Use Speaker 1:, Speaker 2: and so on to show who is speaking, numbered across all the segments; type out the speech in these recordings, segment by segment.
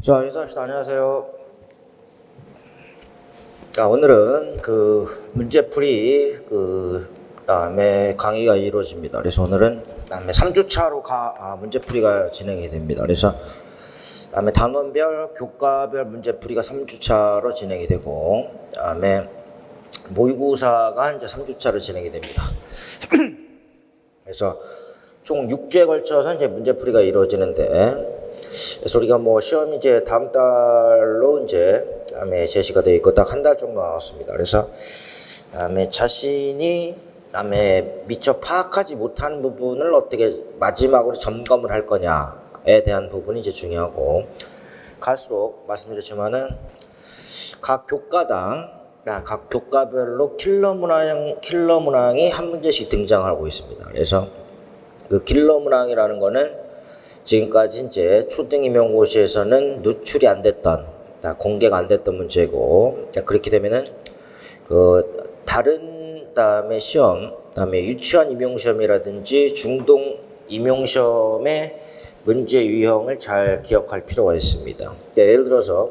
Speaker 1: 자, 인사합시다. 안녕하세요. 자, 오늘은 문제풀이 다음에 강의가 이루어집니다. 그래서 오늘은 다음에 3주차로 문제풀이가 진행이 됩니다. 그래서 다음에 단원별, 교과별 문제풀이가 3주차로 진행이 되고, 다음에 모의고사가 이제 3주차로 진행이 됩니다. 그래서 총 6주에 걸쳐서 이제 문제풀이가 이루어지는데, 그래서 우리가 시험이 이제 다음 달로 이제 다음에 제시가 되어 있고 딱 한 달 정도 나왔습니다. 그래서 다음에 자신이 다음에 미처 파악하지 못한 부분을 어떻게 마지막으로 점검을 할 거냐에 대한 부분이 이제 중요하고, 갈수록 말씀드렸지만은 각 교과별로 킬러 문항이 한 문제씩 등장하고 있습니다. 그래서 그 킬러 문항이라는 거는 지금까지 이제 초등 임용고시에서는 누출이 안 됐던, 공개가 안 됐던 문제고, 그렇게 되면은 다른 다음에 시험, 다음에 유치원 임용시험이라든지 중등 임용시험의 문제 유형을 잘 기억할 필요가 있습니다. 예를 들어서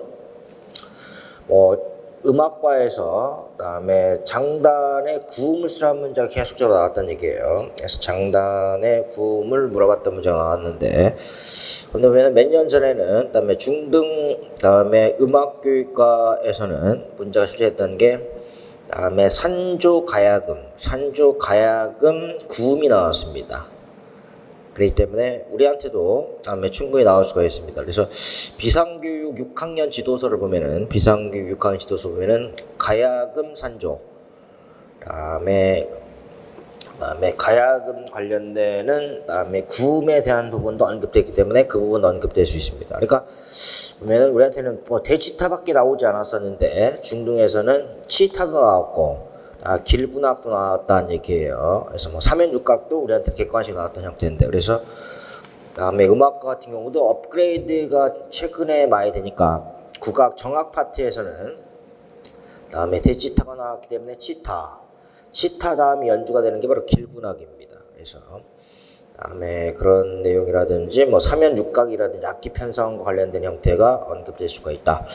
Speaker 1: 음악과에서 다음에 장단의 구음을 쓰라는 문제가 계속적으로 나왔던 얘기예요. 그래서 장단의 구음을 물어봤던 문제가 나왔는데, 근데 몇 년 전에는 다음에 중등 다음에 음악교육과에서는 문제가 출제했던 게 다음에 산조 가야금 구음이 나왔습니다. 그렇기 때문에 우리한테도 다음에 충분히 나올 수가 있습니다. 그래서 비상교육 6학년 지도서를 보면은, 가야금 산조, 다음에 가야금 관련되는 다음에 구음에 대한 부분도 언급되기 때문에 그 부분도 언급될 수 있습니다. 그러니까 보면은 우리한테는 대치타밖에 나오지 않았었는데 중등에서는 치타도 나왔고 길군학도 나왔다는 얘기예요. 그래서 3연육각도 우리한테 객관식 나왔던 형태인데, 그래서 다음에 음악과 같은 경우도 업그레이드가 최근에 많이 되니까 국악 정악 파트에서는 다음에 대치타가 나왔기 때문에 치타 다음에 연주가 되는 게 바로 길군악입니다. 그래서 다음에 그런 내용이라든지 3연육각이라든지 악기 편성과 관련된 형태가 언급될 수가 있다.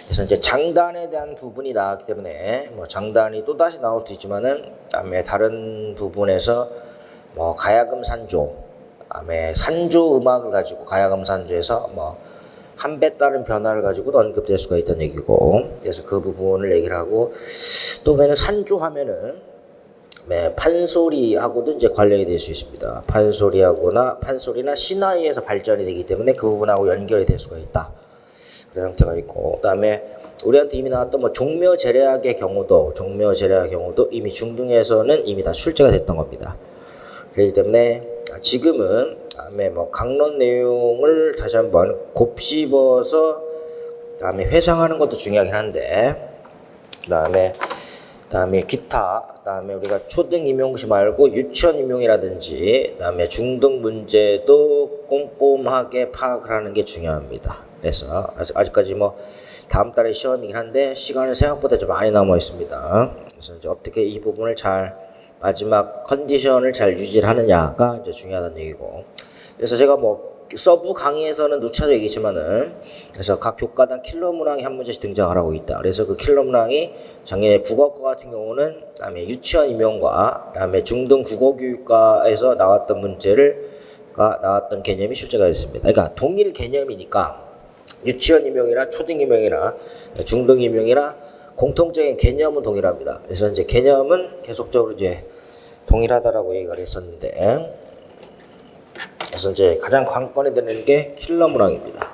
Speaker 1: 그래서 이제 장단에 대한 부분이 나왔기 때문에 장단이 또 다시 나올 수도 있지만은 다음에 다른 부분에서 가야금 산조, 다음에 산조 음악을 가지고 가야금 산조에서 한 배 따른 변화를 가지고도 언급될 수가 있다는 얘기고, 그래서 그 부분을 얘기를 하고, 또 보면은 산조하면은 판소리하고도 이제 관련이 될 수 있습니다. 판소리나 신화에서 발전이 되기 때문에 그 부분하고 연결이 될 수가 있다. 그런 형태가 있고, 그다음에 우리한테 이미 나왔던 종묘제례학의 경우도 이미 중등에서는 이미 다 출제가 됐던 겁니다. 그렇기 때문에 지금은 다음에 강론 내용을 다시 한번 곱씹어서 다음에 회상하는 것도 중요하긴 한데, 그다음에 기타, 그다음에 우리가 초등 임용시 말고 유치원 임용이라든지 그다음에 중등 문제도 꼼꼼하게 파악을 하는 게 중요합니다. 그래서 아직까지 다음 달에 시험이긴 한데 시간은 생각보다 좀 많이 남아 있습니다. 그래서 이제 어떻게 이 부분을 마지막 컨디션을 잘 유지를 하느냐가 이제 중요하다는 얘기고, 그래서 제가 서브 강의에서는 누차도 얘기했지만은, 그래서 각 교과당 킬러 문항이 한 문제씩 등장을 하고 있다. 그래서 그 킬러 문항이 작년에 국어과 같은 경우는 다음에 유치원 임용과 다음에 중등 국어교육과에서 나왔던 나왔던 개념이 출제가 됐습니다. 그러니까 동일 개념이니까 유치원 임용이나 초등 임용이나 중등 임용이나 공통적인 개념은 동일합니다. 그래서 이제 개념은 계속적으로 이제 동일하다라고 얘기를 했었는데, 그래서 이제 가장 관건이 되는 게 킬러 문항입니다.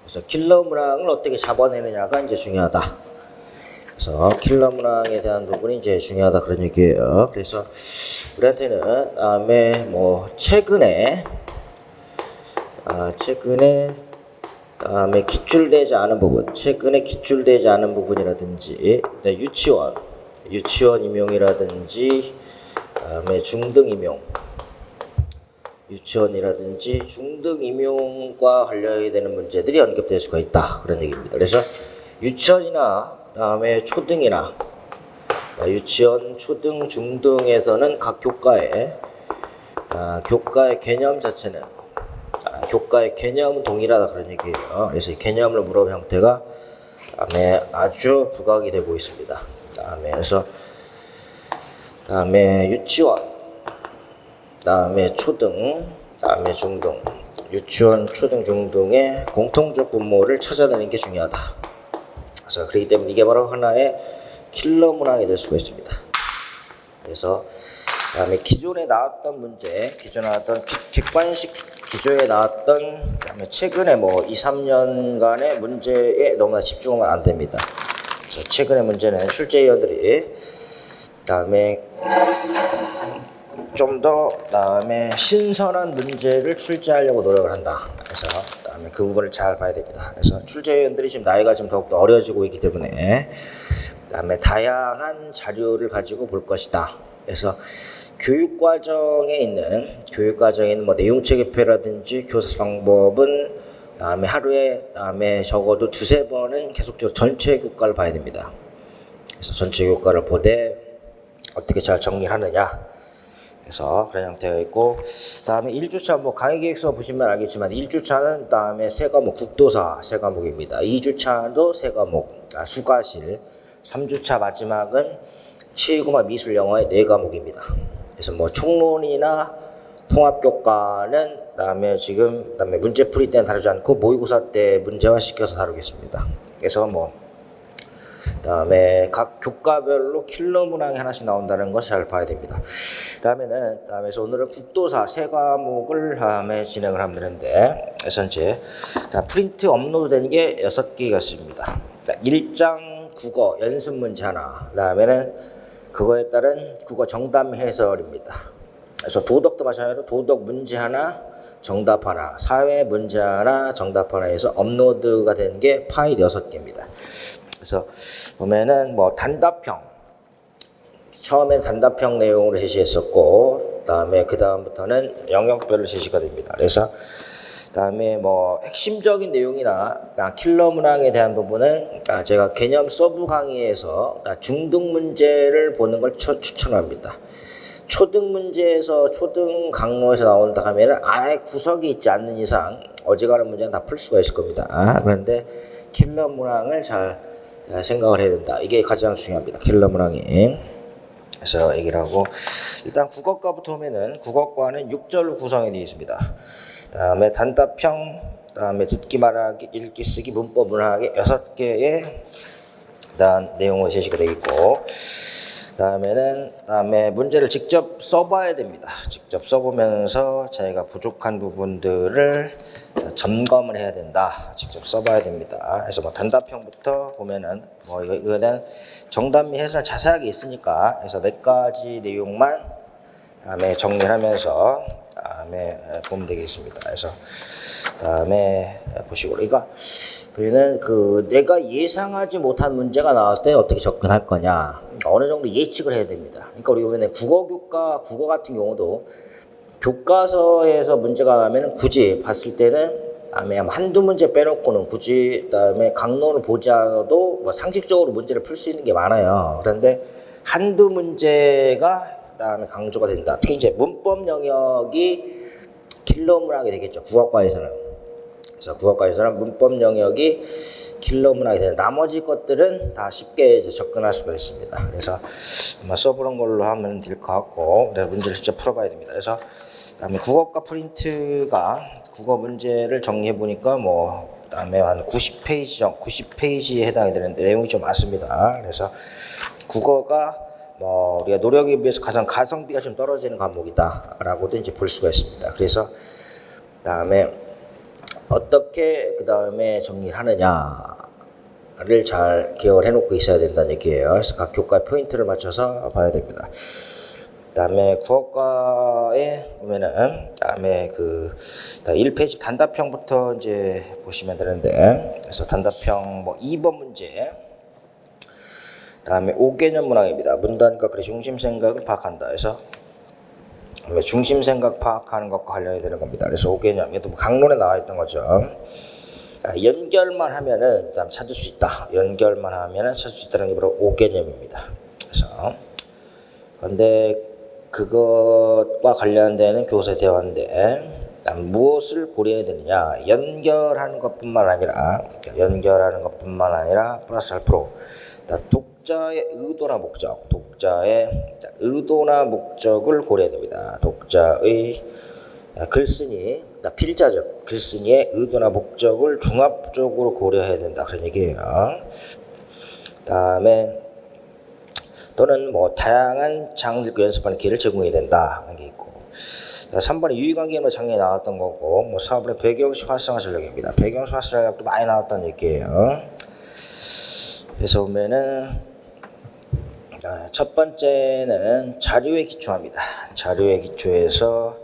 Speaker 1: 그래서 킬러 문항을 어떻게 잡아내느냐가 이제 중요하다. 그래서 킬러 문항에 대한 부분이 이제 중요하다, 그런 얘기예요. 그래서 우리한테는 다음에 최근에 다음에 기출되지 않은 부분이라든지 유치원 임용이라든지 다음에 유치원이라든지 중등 임용과 관련이 되는 문제들이 언급될 수가 있다, 그런 얘기입니다. 그래서 유치원이나 다음에 유치원, 초등, 중등에서는 각 교과에 교과의 개념 자체는 교과의 개념은 동일하다 그런 얘기예요. 그래서 이 개념을 물어본 형태가 다음에 아주 부각이 되고 있습니다. 다음에 유치원, 다음에 초등, 다음에 중등, 유치원, 초등, 중등의 공통적 분모를 찾아내는 게 중요하다. 그래서 그렇기 때문에 이게 바로 하나의 킬러 문항이 될 수가 있습니다. 그래서 다음에 기존에 나왔던 문제, 기존에 나왔던 객관식 기조에 나왔던 다음에 최근에 뭐 2, 3년간의 문제에 너무나 집중하면 안 됩니다. 그래서 최근의 문제는 출제위원들이 다음에 좀 더 다음에 신선한 문제를 출제하려고 노력을 한다. 그래서 다음에 그 부분을 잘 봐야 됩니다. 그래서 출제위원들이 지금 나이가 좀 더욱더 어려지고 있기 때문에 다음에 다양한 자료를 가지고 볼 것이다. 그래서 교육과정에 있는 뭐 내용체계표라든지 교사 방법은 다음에 하루에 다음에 적어도 2-3번은 계속적으로 전체 교과를 봐야 됩니다. 그래서 전체 교과를 보되 어떻게 잘 정리하느냐. 그래서 그런 형태가 있고 다음에 1주차 뭐 강의계획서 보시면 알겠지만 1주차는 다음에 3과목 국도사 3과목입니다. 2주차도 3과목 수가실 3주차 마지막은 체육음악 미술 영어의 4과목입니다. 그래서 뭐 총론이나 통합교과는 다음에 문제풀이 때는 다루지 않고 모의고사 때 문제화 시켜서 다루겠습니다. 그래서 뭐 다음에 각 교과별로 킬러 문항이 하나씩 나온다는 것을 잘 봐야 됩니다. 다음에서 오늘은 국도사 3과목을 다음에 진행을 하면 되는데, 그래서 이제 프린트 업로드된 게 6개가 있습니다. 1장 국어 연습 문제 하나, 그다음에는 그거에 따른 국어 정답 해설입니다. 그래서 도덕도 마찬가지로 도덕 문제 하나, 정답 하나, 사회 문제 하나, 정답 하나 해서 업로드가 된 게 파일 6개입니다. 그래서 보면은 뭐 단답형, 처음엔 단답형 내용으로 제시했었고, 그 다음부터는 영역별로 제시가 됩니다. 그래서 다음에 뭐 핵심적인 내용이나 킬러 문항에 대한 부분은 제가 개념 서브 강의에서 중등 문제를 보는 걸 추천합니다. 초등 문제에서 초등 강로에서 나온다 하면은 아예 구석이 있지 않는 이상 어지간한 문제는 다 풀 수가 있을 겁니다. 그런데 킬러 문항을 잘 생각을 해야 된다. 이게 가장 중요합니다. 킬러 문항이. 그래서 얘기를 하고 일단 국어과부터 보면은 국어과는 6절로 구성이 되어 있습니다. 다음에 단답형, 다음에 듣기 말하기, 읽기 쓰기, 문법 문학의 6개의 내용으로 제시가 되어 있고, 다음에 문제를 직접 써봐야 됩니다. 직접 써보면서 자기가 부족한 부분들을 점검을 해야 된다. 직접 써봐야 됩니다. 그래서 뭐 단답형부터 보면은 뭐 이거는 정답 및 해설 자세하게 있으니까 그래서 몇 가지 내용만 다음에 정리하면서 다음에 보면 되겠습니다. 그래서 다음에 보시고, 그러니까 우리는 내가 예상하지 못한 문제가 나왔을 때 어떻게 접근할 거냐, 어느 정도 예측을 해야 됩니다. 그러니까 우리 보면 국어 같은 경우도 교과서에서 문제가 나면 굳이 봤을 때는 다음에 한두 문제 빼놓고는 굳이 다음에 강론을 보지 않아도 뭐 상식적으로 문제를 풀 수 있는 게 많아요. 그런데 한두 문제가 다음에 강조가 된다. 특히 이제 문법 영역이 킬러 문항이 되겠죠. 국어과에서는. 그래서 국어과에서는 문법 영역이 킬러 문항이 되는, 나머지 것들은 다 쉽게 이제 접근할 수가 있습니다. 그래서 아마 써보는 걸로 하면 될 것 같고, 내가 문제를 직접 풀어봐야 됩니다. 그래서 다음에 국어과 프린트가 국어 문제를 정리해 보니까 뭐 다음에 한 90페이지에 해당이 되는데 내용이 좀 많습니다. 그래서 국어가 뭐 우리가 노력에 비해서 가장 가성비가 좀 떨어지는 과목이다라고도 이제 볼 수가 있습니다. 그래서 다음에 어떻게 그 다음에 정리를 하느냐를 잘 기억을 해놓고 있어야 된다는 얘기예요. 그래서 각 교과의 포인트를 맞춰서 봐야 됩니다. 다음에 국어과에 보면은 다음에 1페이지 단답형부터 이제 보시면 되는데, 그래서 단답형 뭐 2번 문제, 다음에 5개념 문항입니다. 문단과 글의 중심 생각을 파악한다. 그래서 중심 생각 파악하는 것과 관련이 되는 겁니다. 그래서 5개념, 이것도 강론에 나와 있던 거죠. 연결만 하면은 찾을 수 있다. 연결만 하면은 찾을 수 있다는 게 바로 5개념입니다. 그래서 근데 그것과 관련되는 교사 대화인데 무엇을 고려해야 되느냐? 연결하는 것뿐만 아니라 플러스 알프로 독자의 의도나 목적을 고려해야 됩니다. 독자의 글쓴이, 필자적 글쓴이의 의도나 목적을 종합적으로 고려해야 된다 그런 얘기예요. 다음에 또는 뭐 다양한 장르 연습하는 기회를 제공해야 된다 하는 게 있고, 3번에 유의관계는 작년에 나왔던 거고, 뭐 4번에 배경식 활성화 전략입니다. 배경식 활성화 전략도 많이 나왔던 얘기예요. 그래서 보면은 첫 번째는 자료에 기초합니다. 자료에 기초해서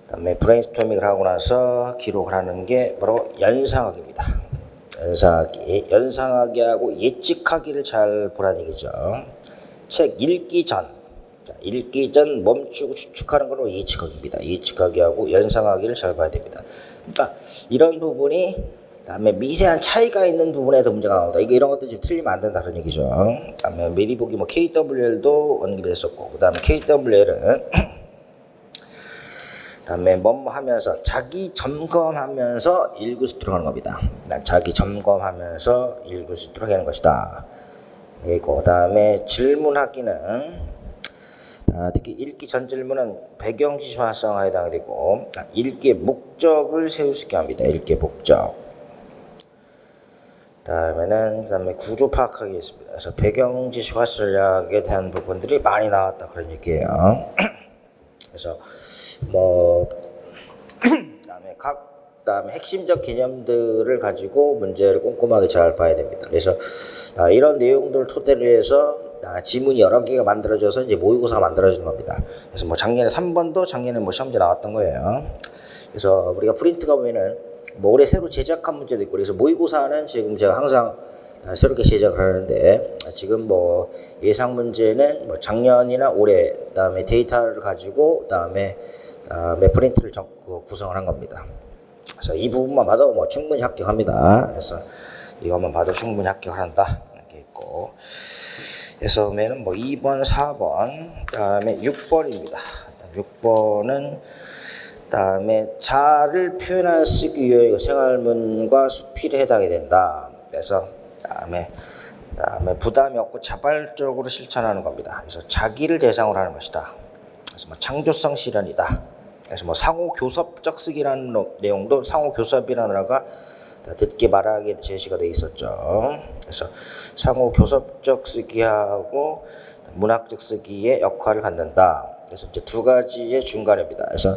Speaker 1: 그다음에 브레인스토밍을 하고 나서 기록을 하는 게 바로 연상하기입니다. 연상하기하고 예측하기를 잘 보라는 얘기죠. 책 읽기 전 멈추고 추측하는 걸로 예측하기입니다. 예측하기하고 연상하기를 잘 봐야 됩니다. 그러니까 이런 부분이 그다음에 미세한 차이가 있는 부분에서 문제가 나온다. 이런 것도 지금 틀리면 안 된다 그런 얘기죠. 그다음에 미리 보기 뭐 KWL도 언급이 됐었고, 그다음에 KWL은 그다음에 뭐뭐 하면서 자기 점검하면서 읽을 수 있도록 하는 겁니다. 자기 점검하면서 읽을 수 있도록 하는 것이다. 그리고 그다음에 질문하기는 특히 읽기 전 질문은 배경지시 활성화에 해당되고, 읽기의 목적을 세울 수 있게 합니다. 읽기의 목적. 그다음에 구조 파악하기 있습니다. 그래서 배경지시 활성화에 대한 부분들이 많이 나왔다 그런 얘기예요. 그래서 뭐 그다음에 핵심적 개념들을 가지고 문제를 꼼꼼하게 잘 봐야 됩니다. 그래서 이런 내용들을 토대로 해서 지문이 여러 개가 만들어져서 이제 모의고사가 만들어지는 겁니다. 그래서 뭐 작년에 3번도 작년에 뭐 시험지 나왔던 거예요. 그래서 우리가 프린트가 보면은 뭐 올해 새로 제작한 문제도 있고, 그래서 모의고사는 지금 제가 항상 새롭게 제작을 하는데, 지금 뭐 예상 문제는 뭐 작년이나 올해, 그다음에 데이터를 가지고 그다음에 프린트를 구성을 한 겁니다. 그래서 이 부분만 봐도 뭐 충분히 합격합니다. 그래서 이것만 봐도 충분히 합격을 한다 이렇게 있고, 그래서 보면은 뭐 2번, 4번, 그다음에 6번입니다. 6번은 그다음에 자를 표현한 쓰기 유형의 생활문과 수필에 해당이 된다. 그래서 그다음에 부담이 없고 자발적으로 실천하는 겁니다. 그래서 자기를 대상으로 하는 것이다. 그래서 뭐 창조성 실현이다. 그래서 뭐 상호 교섭적 쓰기라는 내용도 상호 교섭이라는 단어가 듣기 말하기에 제시가 되어 있었죠. 그래서 상호 교섭적 쓰기하고 문학적 쓰기의 역할을 갖는다. 그래서 이제 두 가지의 중간입니다. 그래서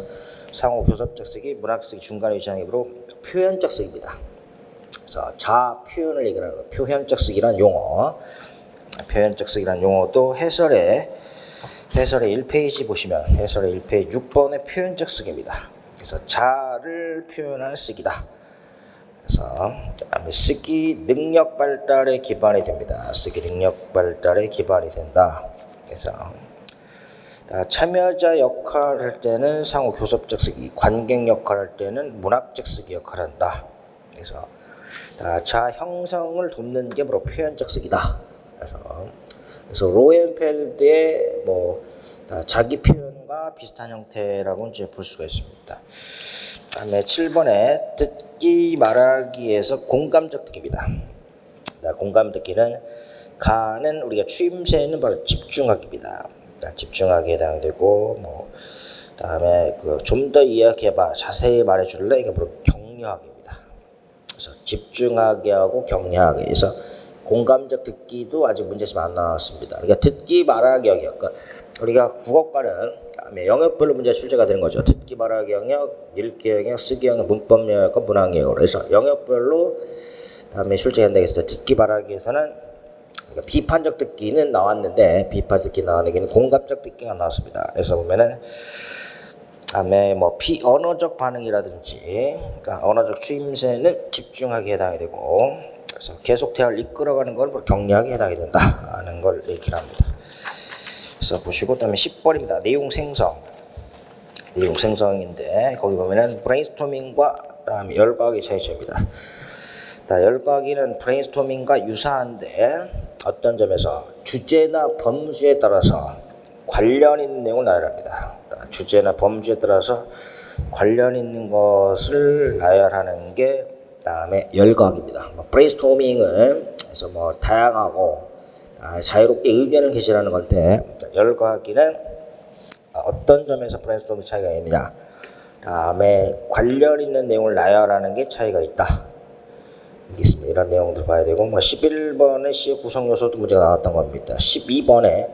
Speaker 1: 상호 교섭적 쓰기, 문학 쓰기 중간에 위치하는 게 바로 표현적 쓰기입니다. 그래서 자아 표현을 얘기하는 거, 표현적 쓰기란 용어. 표현적 쓰기란 용어도 해설의 1페이지 보시면 해설의 1페이지 6번의 표현적 쓰기입니다. 그래서 자를 표현하는 쓰기다. 그래서 쓰기 능력 발달에 기반이 됩니다. 쓰기 능력 발달에 기반이 된다. 그래서 참여자 역할을 할 때는 상호 교섭적 쓰기, 관객 역할을 할 때는 문학적 쓰기 역할을 한다. 그래서 자 형성을 돕는 게 바로 표현적 쓰기다. 그래서 로엔펠드의 뭐 자기 표현과 비슷한 형태라고 이제 볼 수가 있습니다. 다음에 7번에 듣기 말하기에서 공감적 듣기입니다. 공감 듣기는 가는 우리가 추임새는 바로 집중하기입니다. 집중하기에 해당되고, 뭐 다음에 좀 더 이야기해봐, 자세히 말해줄래, 이게 바로 격려하기입니다. 그래서 집중하게 하고 격려하기. 그래서 공감적 듣기도 아직 문제지만 안 나왔습니다. 그러니까 듣기 말하기 영역, 그러니까 우리가 국어과는 영역별로 문제가 출제가 되는 거죠. 듣기 말하기 영역, 읽기 영역, 쓰기 영역, 문법 영역과 문학 영역으로. 그래서 영역별로 다음에 출제된다 했을 때 듣기 말하기에서는 그러니까 비판적 듣기는 나왔는데, 비판 듣기 나왔는데 공감적 듣기가 나왔습니다. 그래서 보면은 다음에 뭐 비언어적 반응이라든지, 그러니까 언어적 추임새는 집중하게 해당이 되고, 그래서 계속 대화를 이끌어가는 걸 격려하게 해당이 된다 하는 걸 얘기를 합니다. 그래서 보시고, 그다음에 10번입니다. 내용 생성인데 거기 보면은 브레인스토밍과 그다음에 열거하기 차이점입니다. 열거하기는 브레인스토밍과 유사한데 어떤 점에서 주제나 범주에 따라서 관련 있는 내용을 나열합니다. 주제나 범주에 따라서 관련 있는 것을 나열하는 게 다음에 열거하기입니다. 브레인스토밍은 그래서 다양하고 자유롭게 의견을 개진하는 건데, 열거하기는 어떤 점에서 브레인스토밍 차이가 있느냐, 다음에 관련 있는 내용을 나열하는 게 차이가 있다. 있습니다. 이런 내용도 봐야 되고, 11번에 시의 구성 요소도 문제가 나왔던 겁니다. 12번에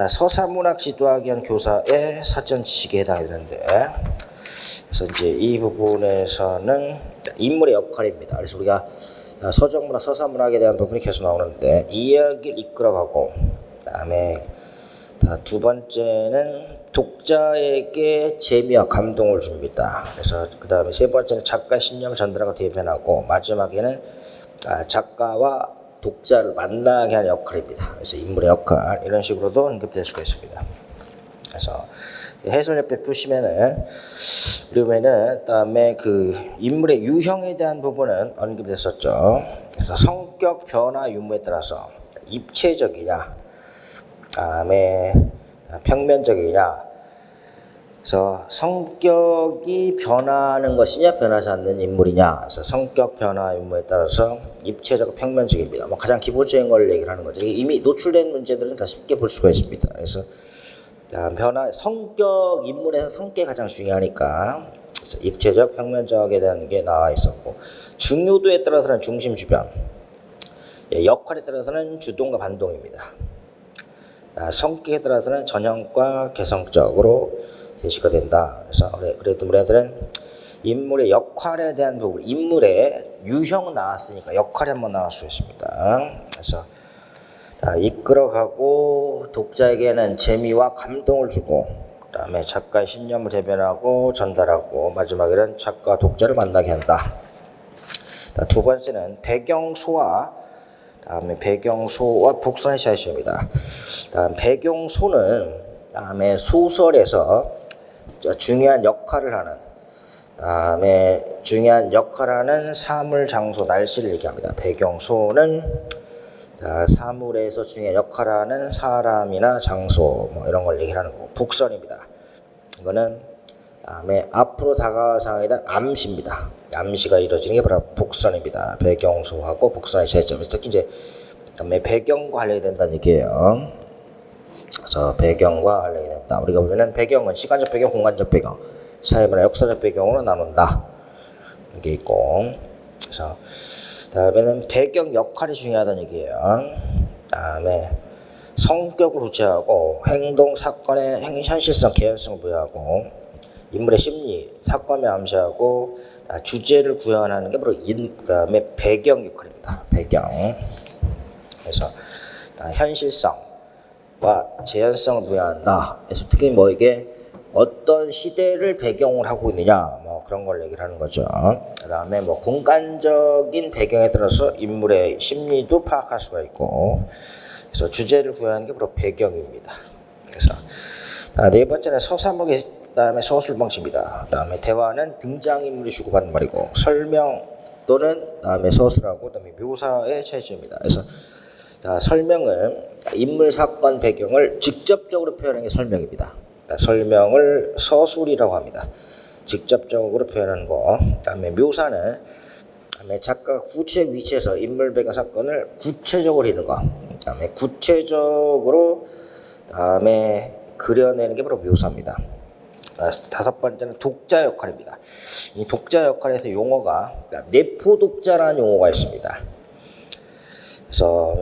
Speaker 1: 서사문학 지도하기 위한 교사의 사전 지식에 해당이 되는데, 그래서 이제 이 부분에서는 인물의 역할입니다. 그래서 우리가 서정문학, 서사문학에 대한 부분이 계속 나오는데, 이야기를 이끌어가고, 그다음에 두 번째는 독자에게 재미와 감동을 줍니다. 그래서 그 다음에 세 번째는 작가의 신념을 전달하고 대변하고, 마지막에는 작가와 독자를 만나게 하는 역할입니다. 그래서 인물의 역할, 이런 식으로도 언급될 수가 있습니다. 그래서 해설 옆에 보시면은 그다음에 그 인물의 유형에 대한 부분은 언급됐었죠. 그래서 성격 변화 유무에 따라서 입체적이냐, 다음에 평면적이냐, 그래서 성격이 변하는 것이냐 변하지 않는 인물이냐, 그래서 성격 변화 유무에 따라서 입체적 평면적입니다. 가장 기본적인 걸 얘기를 하는 거죠. 이미 노출된 문제들은 다 쉽게 볼 수가 있습니다. 그래서 변화, 성격, 인물의 성격이 가장 중요하니까, 그래서 입체적 평면적에 대한 게 나와 있었고, 중요도에 따라서는 중심 주변, 역할에 따라서는 주동과 반동입니다. 성격에 따라서는 전형과 개성적으로 제시가 된다. 그래서 그래도 우리 애들은 인물의 역할에 대한 부분, 인물의 유형은 나왔으니까 역할이 한번 나올 수 있습니다. 그래서 이끌어가고, 독자에게는 재미와 감동을 주고, 그 다음에 작가의 신념을 대변하고 전달하고, 마지막에는 작가와 독자를 만나게 한다. 두 번째는 배경소와, 다음에 배경소와 복선의 차이점입니다. 다음 배경소는 다음에 소설에서 중요한 역할을 하는, 다음에 중요한 역할을 하는 사물, 장소, 날씨를 얘기합니다. 배경소는 사물에서 중요한 역할을 하는 사람이나 장소, 이런 걸 얘기하는 거고, 복선입니다. 이거는 다음에 앞으로 다가갈 상황에 대한 암시입니다. 암시가 이루어지는 게 바로 복선입니다. 배경소하고 복선의 차이점이 특히 이제 배경과 관련이 된다는 얘기예요. 그래서 배경과 관련이 된다. 우리가 보면은 배경은 시간적 배경, 공간적 배경, 사회문화 역사적 배경으로 나눈다. 이게 있고, 그래서 다음에는 배경 역할이 중요하다는 얘기예요. 다음에 성격을 구체하고, 행동, 사건의 현실성, 개연성을 부여하고, 인물의 심리, 사건을 암시하고, 주제를 구현하는 게 바로 그다음에 배경 역할입니다. 배경. 그래서 현실성과 재현성을 부여한다. 그래서 특히 이게 어떤 시대를 배경을 하고 있느냐, 그런 걸 얘기를 하는 거죠. 그 다음에 공간적인 배경에 따라서 인물의 심리도 파악할 수가 있고, 그래서 주제를 구현하는 게 바로 배경입니다. 그래서 네 번째는 서사목의 다음에 서술 방식입니다. 다음에 대화는 등장인물이 주고받는 말이고, 설명 또는 다음에 서술하고, 그다음에 묘사의 차이점입니다. 그래서 설명은 인물, 사건, 배경을 직접적으로 표현하는 게 설명입니다. 설명을 서술이라고 합니다. 직접적으로 표현하는 거. 그다음에 묘사는 그다음에 작가가 구체 위치에서 인물, 배경, 사건을 구체적으로 있는 거. 그다음에 구체적으로 다음에 그려내는 게 바로 묘사입니다. 다섯 번째는 독자 역할입니다. 이 독자 역할에서 용어가 내포 독자라는 용어가 있습니다. 그래서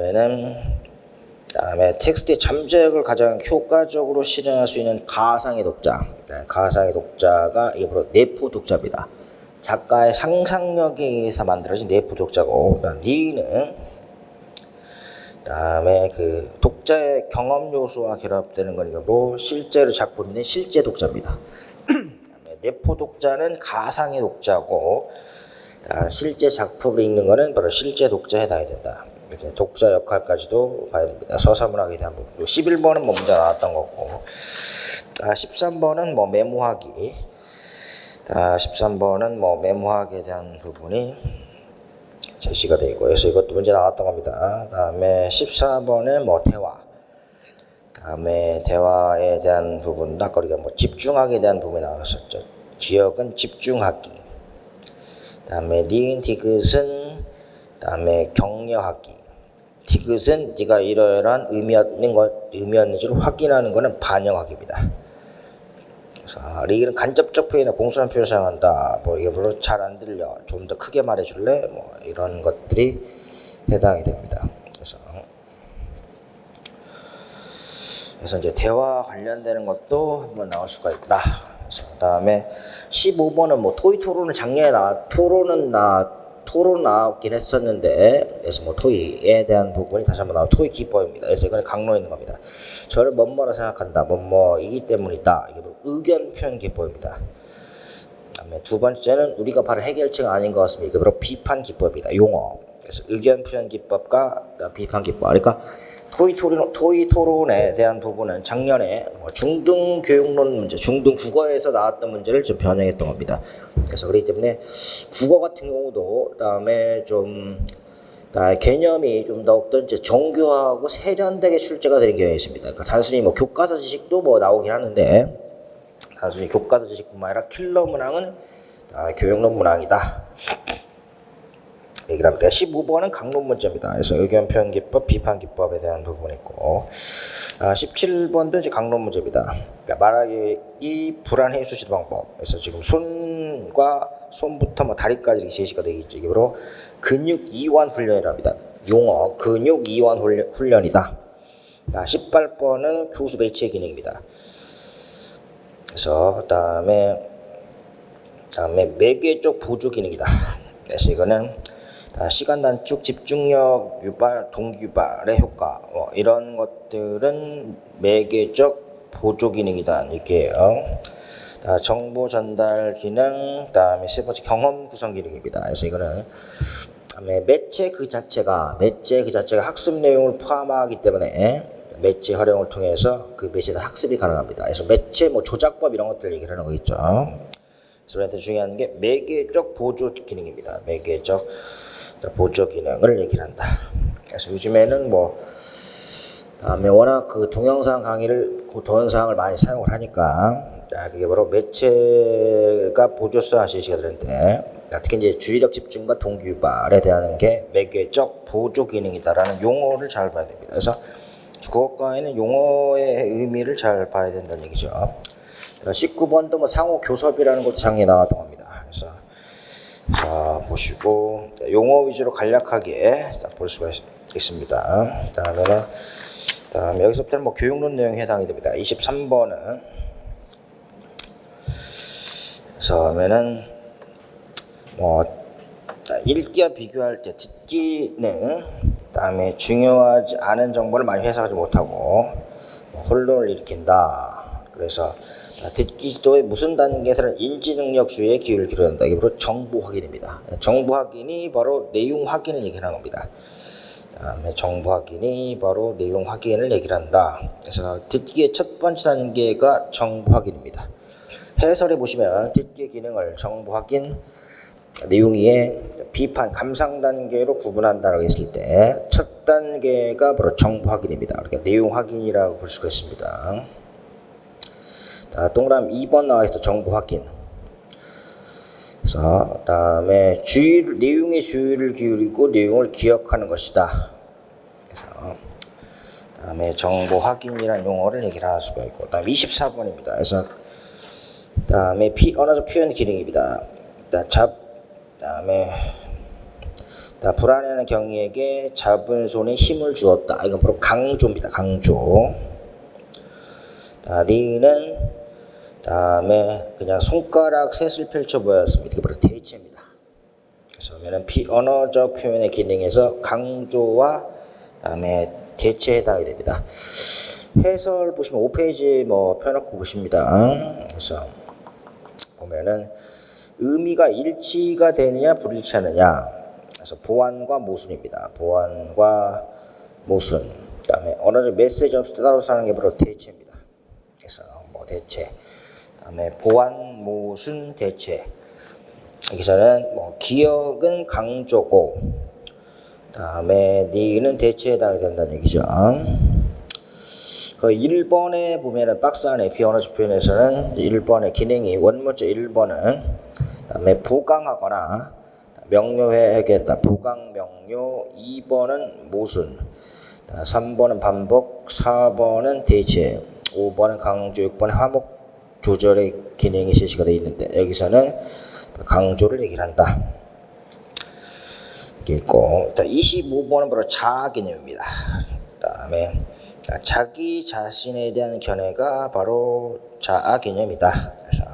Speaker 1: 다음에 텍스트의 잠재력을 가장 효과적으로 실현할 수 있는 가상의 독자. 가상의 독자가 이게 바로 내포 독자입니다. 작가의 상상력에 의해서 만들어진 내포 독자고, 니는 다음에 그 독자의 경험 요소와 결합되는 거니까 실제로 작품인 실제 독자입니다. 내포 독자는 가상의 독자고, 실제 작품을 읽는 거는 바로 실제 독자에 해당이 된다. 독자 역할까지도 봐야 됩니다. 서사문학에 대한 부분. 11번은 문제 나왔던 거고, 13번은 메모하기. 13번은 메모하기에 대한 부분이 제시가 되어 있고, 그래서 이것도 문제 나왔던 겁니다. 다음에 14번에 대화. 다음에 대화에 대한 부분, 아까 우리가 뭐 집중하기에 대한 부분이 나왔었죠. 기억은 집중하기. 다음에 니은 디귿은 다음에 격려하기. 디귿은 네가 이러이러한 의미였는지를 확인하는 것은 반영하기입니다. 그래서 리는 간접적 표현이나 공손한 표현을 사용한다. 뭐 이게 별로 잘 안 들려. 좀 더 크게 말해줄래? 뭐 이런 것들이 해당이 됩니다. 그래서 이제 대화 관련되는 것도 한번 나올 수가 있다. 그 다음에 15번은 뭐 토의 토론은 작년에 토론 나왔긴 했었는데, 그래서 뭐 토의에 대한 부분이 다시 한번 나와 토의 기법입니다. 그래서 이거는 강론에 있는 겁니다. 저를 뭐뭐라 생각한다. 뭐뭐이기 때문이다. 이게 바로 의견 표현 기법입니다. 그다음에 두 번째는 우리가 바로 해결책 아닌 것 같습니다. 이게 바로 비판 기법입니다. 용어. 그래서 의견 표현 기법과 비판 기법. 그러니까 토의 토론에 대한 부분은 작년에 중등 교육론 문제, 중등 국어에서 나왔던 문제를 좀 변형했던 겁니다. 그래서 그렇기 때문에 국어 같은 경우도 그다음에 좀 개념이 좀 더욱더 이제 정교하고 세련되게 출제가 되는 경향이 있습니다. 그러니까 단순히 뭐 교과서 지식도 뭐 나오긴 하는데, 단순히 교과서 지식뿐만 아니라 킬러 문항은 교육론 문항이다. 얘기를 합니다. 15번은 강론 문제입니다. 그래서 의견 표현 기법, 비판 기법에 대한 부분이 있고, 17번도 이제 강론 문제입니다. 그러니까 말하기 불안해 수시도 방법. 그래서 지금 손부터 뭐 다리까지 제시가 되어 있죠. 이게 바로 근육 이완 훈련이랍니다. 용어 근육 이완 훈련이다. 18번은 교수 매체 기능입니다. 그래서 다음에 매개 쪽 보조 기능이다. 그래서 이거는 시간 단축, 집중력 유발, 동기 유발의 효과, 이런 것들은 매개적 보조 기능이다. 이렇게 해요. 정보 전달 기능, 다음에 세 번째 경험 구성 기능입니다. 그래서 이거는 매체 그 자체가 학습 내용을 포함하기 때문에 매체 활용을 통해서 그 매체에 대한 학습이 가능합니다. 그래서 매체 뭐 조작법 이런 것들 얘기를 하는 거겠죠. 그래서 우리한테 중요한 게 매개적 보조 기능입니다. 매개적 보조 기능을 얘기를 한다. 그래서 요즘에는 다음에 워낙 그 동영상을 많이 사용을 하니까, 그게 바로 매체가 보조수화 제시가 되는데, 특히 이제 주의력 집중과 동기 유발에 대한 게 매개적 보조 기능이다라는 용어를 잘 봐야 됩니다. 그래서 국어과에는 용어의 의미를 잘 봐야 된다는 얘기죠. 19번도 뭐 상호 교섭이라는 것도 작년에 나왔던 겁니다. 그래서 자 보시고 용어 위주로 간략하게 볼 수가 있습니다. 다음에 여기서부터는 뭐 교육론 내용에 해당이 됩니다. 23번은 그래서면은 읽기와 비교할 때 듣기는 그다음에 중요하지 않은 정보를 많이 해석하지 못하고 혼돈을 일으킨다. 그래서 듣기 지도의 무슨 단계에서는 인지 능력 주의에 기울을 기울인다. 이게 바로 정보 확인입니다. 정보 확인이 바로 내용 확인을 얘기하는 겁니다. 다음에 정보 확인이 바로 내용 확인을 얘기를 한다. 그래서 듣기의 첫 번째 단계가 정보 확인입니다. 해설에 보시면 듣기의 기능을 정보 확인, 내용의 비판, 감상 단계로 구분한다라고 했을 때 첫 단계가 바로 정보 확인입니다. 그러니까 내용 확인이라고 볼 수가 있습니다. 동그라미 2번 나와 있어 정보 확인. 그래서 다음에 내용의 주의를 기울이고 내용을 기억하는 것이다. 그래서 다음에 정보 확인이라는 용어를 얘기를 할 수가 있고, 다음 24번입니다. 그래서 다음에 언어적 표현 기능입니다. 다음에 불안해하는 경위에게 잡은 손에 힘을 주었다. 이건 바로 강조입니다. 강조. 니는 다음에 그냥 손가락 셋을 펼쳐 보였습니다. 이게 바로 대체입니다. 그래서 비언어적 표현의 기능에서 강조와 다음에 대체에 해당이 됩니다. 해설 보시면 5페이지 펴놓고 보십니다. 그래서 보면은 의미가 일치가 되느냐 불일치하느냐. 그래서 보완과 모순입니다. 보완과 모순. 그다음에 언어적 메시지 없이 따로 사는 게 바로 대체입니다. 그래서 대체. 그다음에 보완, 모순, 대체. 여기서는 기억은 강조고, 그다음에 니는 대체에 해당이 된다는 얘기죠. 그 1번에 보면은 박스 안에 비언어적 표현에서는 1번의 기능이 원문자 1번은 그다음에 보강하거나 명료해야겠다. 보강 명료. 2번은 모순. 3번은 반복. 4번은 대체. 5번은 강조. 6번은 화목 조절의 기능이 제시가 되어 있는데 여기서는 강조를 얘기를 한다. 이게 있고 25번은 바로 자아 개념입니다. 그다음에 자기 자신에 대한 견해가 바로 자아 개념이다. 그래서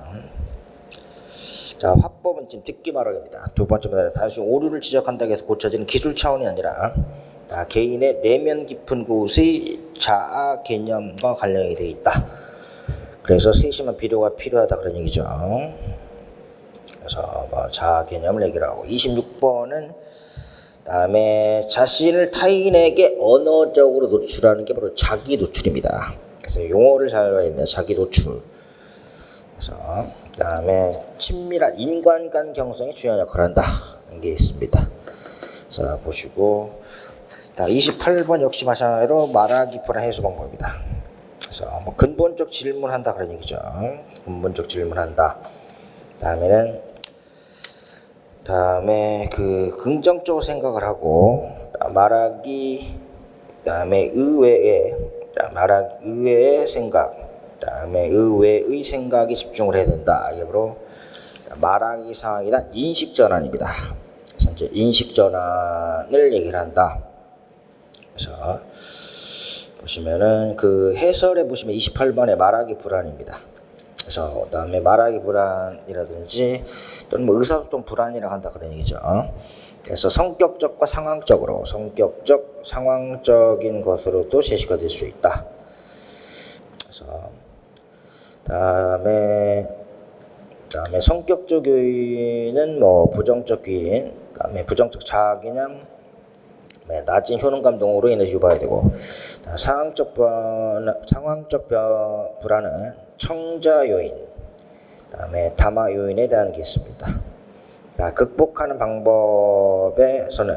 Speaker 1: 자, 화법은 지금 듣기 말하기입니다. 두 번째는 단순히 오류를 지적한다고 해서 고쳐지는 기술 차원이 아니라 개인의 내면 깊은 곳의 자아 개념과 관련이 되어 있다. 그래서 세심한 비료가 필요하다 그런 얘기죠. 그래서 뭐 자아 개념을 얘기를 하고 26번은 다음에 자신을 타인에게 언어적으로 노출하는 게 바로 자기 노출입니다. 그래서 용어를 잘 봐야 됩니다. 자기 노출. 그래서 그다음에 친밀한 인간간 경성이 중요한 역할을 한다. 이런 게 있습니다. 자, 보시고 28번 역시 마찬가지로 말하기 불안 해소 방법입니다. 그래서 뭐 근본적 질문한다 그런 얘기죠. 근본적 질문한다. 다음에 그 긍정적으로 생각을 하고 말하기 그다음에 의외의 생각 그다음에 의외의 생각에 집중을 해야 된다. 이게 바로 말하기 상황이다. 인식 전환입니다. 그래서 이제 인식 전환을 얘기를 한다. 그래서 보시면은 그 해설에 보시면 28번에 말하기 불안입니다. 그래서 그다음에 말하기 불안이라든지 또는 뭐 의사소통 불안이라고 한다 그런 얘기죠. 그래서 성격적과 상황적으로 성격적, 상황적인 것으로도 제시가 될 수 있다. 그래서 다음에 성격적 요인은 뭐 부정적 요인, 그다음에 부정적 자아 개념, 낮은 효능 감동으로 인해서 유발이 되고 상황적 불안은 청자 요인, 그다음에 담화 요인에 대한 게 있습니다. 극복하는 방법에서는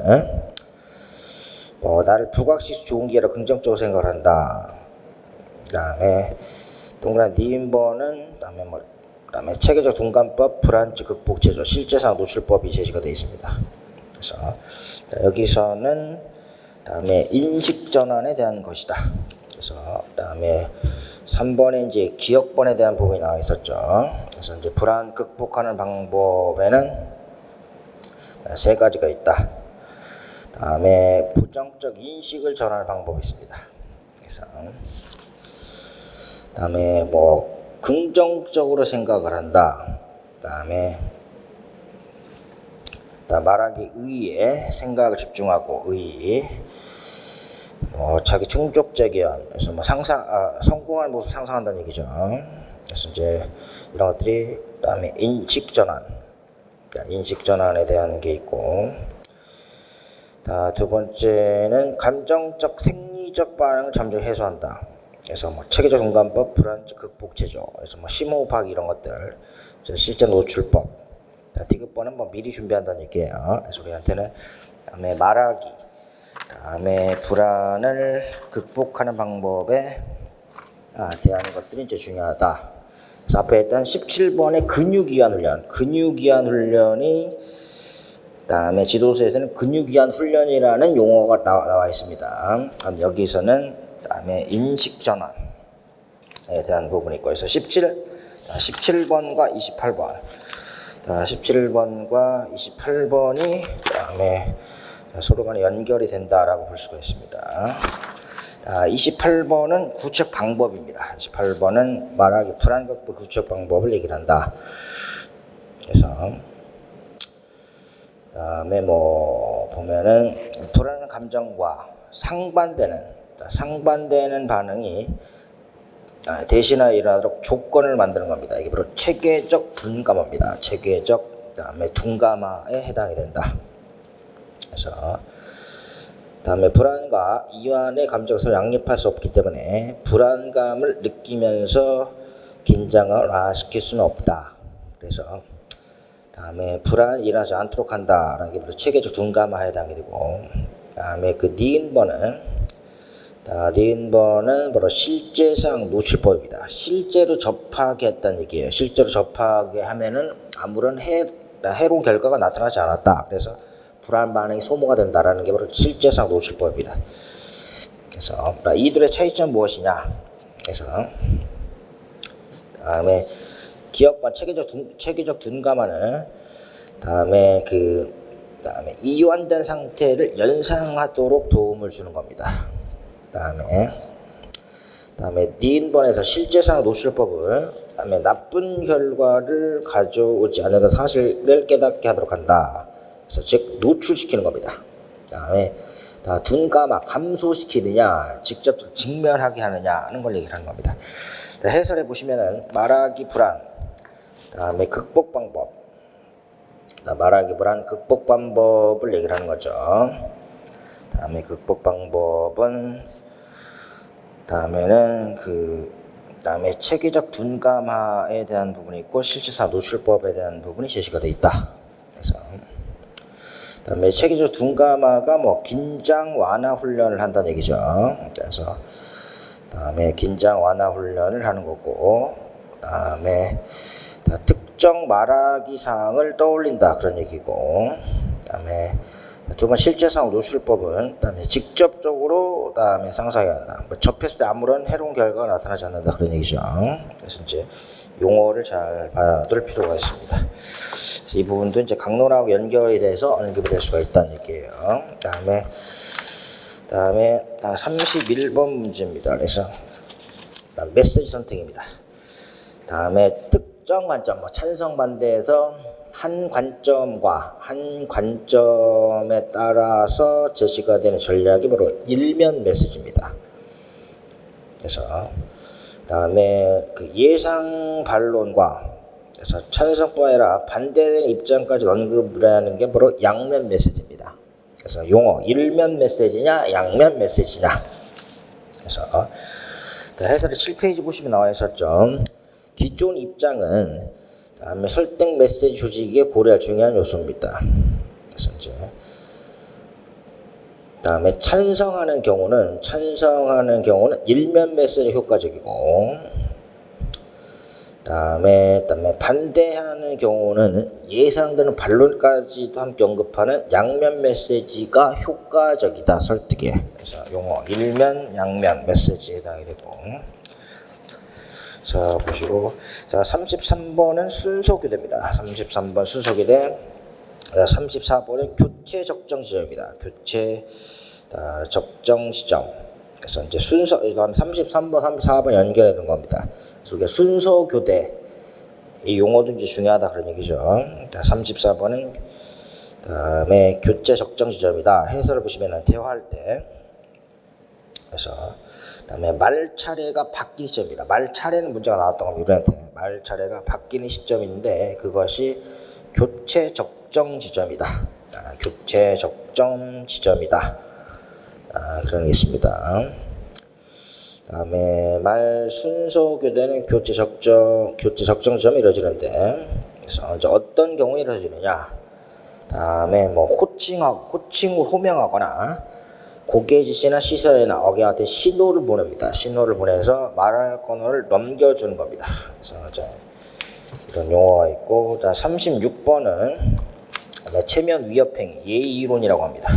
Speaker 1: 나를 부각시키기 좋은 기회로 긍정적으로 생각을 한다. 그다음에 동그란 니은번은 그다음에 체계적 둔감법, 불안증 극복 제조, 실제상 노출법이 제시가 되어 있습니다. 그래서 여기서는 다음에 인식 전환에 대한 것이다. 그래서 다음에 3번에 이제 기억번에 대한 부분이 나와 있었죠. 그래서 이제 불안 극복하는 방법에는 세 가지가 있다. 다음에 부정적 인식을 전환하는 방법이 있습니다. 그래서 다음에 뭐 긍정적으로 생각을 한다. 다음에 말하기 의에 생각을 집중하고 자기 충족적이야. 그래서 뭐 성공하는 모습 상상한다는 얘기죠. 그래서 이제 이런 것들이 그다음에 인식 전환에 대한 게 있고, 두 번째는 감정적 생리적 반응을 잠정 해소한다. 그래서 뭐 체계적 공감법, 불안증 극복 제조, 그래서 뭐 심호흡하기 이런 것들, 실제 노출법. 디귿번은 뭐 미리 준비한다는 얘기예요. 그래서 우리한테는 다음에 말하기, 다음에 불안을 극복하는 방법에 대한 것들이 이제 중요하다. 그래서 앞에 했던 17번의 근육이완 훈련이 다음에 지도서에서는 근육이완 훈련이라는 용어가 나와 있습니다. 그럼 여기서는 다음에 인식 전환에 대한 부분이 있고, 그래서 17번과 28번. 17번과 28번이 다음에 서로 간에 연결이 된다라고 볼 수가 있습니다. 28번은 구체적 방법입니다. 28번은 말하기 불안 극복 구체적 방법을 얘기를 한다. 그래서 다음에 뭐 보면은 불안한 감정과 상반되는 반응이 대신하여 일어나도록 조건을 만드는 겁니다. 이게 바로 체계적 둔감화입니다. 체계적 다음에 둔감화에 해당이 된다. 그래서 다음에 불안과 이완의 감정을 양립할 수 없기 때문에 불안감을 느끼면서 긴장을 완화시킬 수는 없다. 그래서 다음에 불안이 일어나지 않도록 한다라는 게 바로 체계적 둔감화에 해당이 되고, 다음에 그 니은번은 니은번은 바로 실제상 노출법입니다. 실제로 접하게 했다는 얘기예요. 실제로 접하게 하면은 아무런 해로운 결과가 나타나지 않았다. 그래서 불안 반응이 소모가 된다라는 게 바로 실제상 노출법입니다. 그래서 이들의 차이점 무엇이냐? 그래서 다음에 기억과 체계적 둔감화는 다음에 이완된 상태를 연상하도록 도움을 주는 겁니다. 다음에 니은번에서 실제상 노출법은 다음에 나쁜 결과를 가져오지 않는 사실을 깨닫게 하도록 한다. 그래서 즉 노출시키는 겁니다. 다음에 둔감화 감소시키느냐 직접 직면하게 하느냐 하는 걸 얘기를 하는 겁니다. 해설해 보시면은 말하기 불안, 다음에 극복 방법, 말하기 불안 극복 방법을 얘기를 하는 거죠. 다음에 극복 방법은 다음에는 다음에 체계적 둔감화에 대한 부분이 있고 실질상 노출법에 대한 부분이 제시가 되어 있다. 그래서 다음에 체계적 둔감화가 긴장 완화 훈련을 한다는 얘기죠. 그래서 다음에 긴장 완화 훈련을 하는 거고, 다음에 특정 말하기 사항을 떠올린다 그런 얘기고, 다음에 두 번 실제상 노출법은 다음에 직접적으로 다음에 상상해야 한다. 접했을 때 아무런 해로운 결과가 나타나지 않는다 그런 얘기죠. 그래서 이제 용어를 잘 봐둘 필요가 있습니다. 그래서 이 부분도 이제 강론하고 연결이 돼서 언급이 될 수가 있다는 얘기예요. 다음에 31번 문제입니다. 그래서 메시지 선택입니다. 다음에 특정 관점, 찬성 반대에서 한 관점에 따라서 제시가 되는 전략이 바로 일면 메시지입니다. 그래서 다음에 예상 반론과 그래서 찬성뿐 아니라 반대되는 입장까지 언급을 하는 게 바로 양면 메시지입니다. 그래서 용어 일면 메시지냐 양면 메시지냐. 그래서 해설의 7페이지 보시면 나와 있었죠. 기존 입장은 다음에 설득 메시지 조직에 고려할 중요한 요소입니다. 그래서 이제 다음에 찬성하는 경우는 일면 메시지 효과적이고, 다음에 반대하는 경우는 예상되는 반론까지도 함께 언급하는 양면 메시지가 효과적이다 설득에. 그래서 용어 일면 양면 메시지에 해당이 되고. 자, 보시고. 자, 33번은 순서교대입니다. 33번 순서교대. 34번은 교체 적정 지점입니다. 교체 적정 지점. 그래서 이제 순서, 33번, 34번 연결해 놓은 겁니다. 그래서 순서교대. 이 용어도 이제 중요하다 그런 얘기죠. 자, 34번은 다음에 교체 적정 지점이다. 해설을 보시면 대화할 때. 그래서 다음에 말 차례가 바뀌는 시점입니다. 말 차례는 문제가 나왔던 겁니다. 우리한테 말 차례가 바뀌는 시점인데 그것이 교체 적정 지점이다. 교체 적정 지점이다. 그런 게 있습니다. 다음에 말 순서 교대는 교체 적정 지점이 이루어지는데 그래서 이제 어떤 경우에 이루어지느냐. 다음에 호명하거나 고개 지시나 시선이나 어경한테 신호를 보냅니다. 신호를 보내서 말할 코너를 넘겨주는 겁니다. 그래서 이제 이런 용어가 있고, 자 36번은 체면 위협행위 예의 이론이라고 합니다.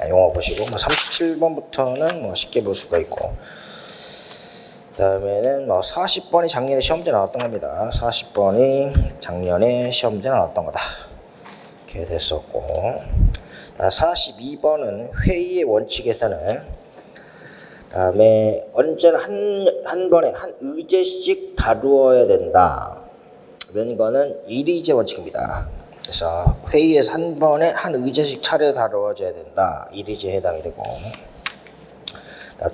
Speaker 1: 용어 보시고 37번부터는 쉽게 볼 수가 있고, 다음에는 40번이 작년에 시험제 나왔던 겁니다. 40번이 작년에 시험제 나왔던 거다. 이렇게 됐었고. 42번은 회의의 원칙에서는 다음에 언제나 한 번에 한 의제씩 다루어야 된다. 이런 거는 일의제 원칙입니다. 그래서 회의에서 한 번에 한 의제씩 차례 다루어져야 된다. 일의제에 해당이 되고.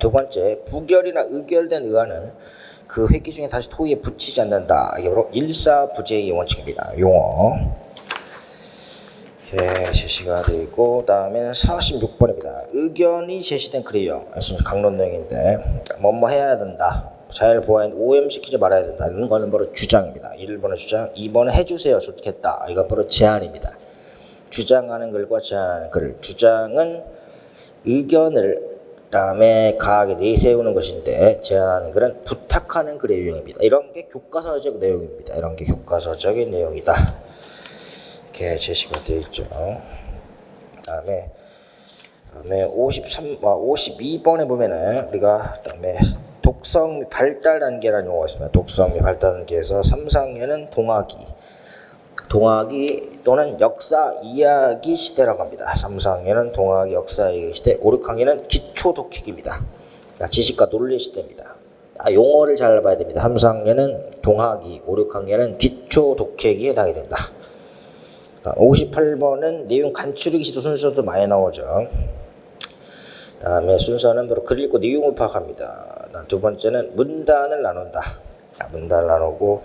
Speaker 1: 두 번째, 부결이나 의결된 의안은 그 회기 중에 다시 토의에 붙이지 않는다. 이게 바로 일사부재의 원칙입니다. 용어. 제시가 되어 있고, 다음에는 46번입니다. 의견이 제시된 글이요. 강론내용인데 뭐뭐 해야 된다. 자율보호엔 오염시키지 말아야 된다. 이런 거는 바로 주장입니다. 1번은 주장, 2번은 해주세요. 좋겠다. 이건 바로 제안입니다. 주장하는 글과 제안하는 글. 주장은 의견을 그다음에 강하게 내세우는 것인데 제안하는 글은 부탁하는 글의 유형입니다. 이런 게 교과서적 내용입니다. 이런 게 교과서적인 내용이다. 이렇게 제시가 되어 있죠. 그다음에 52번에 보면은 우리가 그다음에 독성 및 발달 단계라는 용어가 있습니다. 독성 및 발달 단계에서 3, 4학년은 동학이 또는 역사 이야기 시대라고 합니다. 3, 4학년은 동학이 역사 이야기 시대, 5, 6학년은 기초 독해기입니다. 지식과 논리 시대입니다. 용어를 잘 봐야 됩니다. 3, 4학년은 동학이, 5, 6학년은 기초 독해기에 해당이 된다. 58번은 내용 간추리기 시도 순서도 많이 나오죠. 다음에 순서는 바로 글 읽고 내용을 파악합니다. 두 번째는 문단을 나눈다. 문단을 나누고,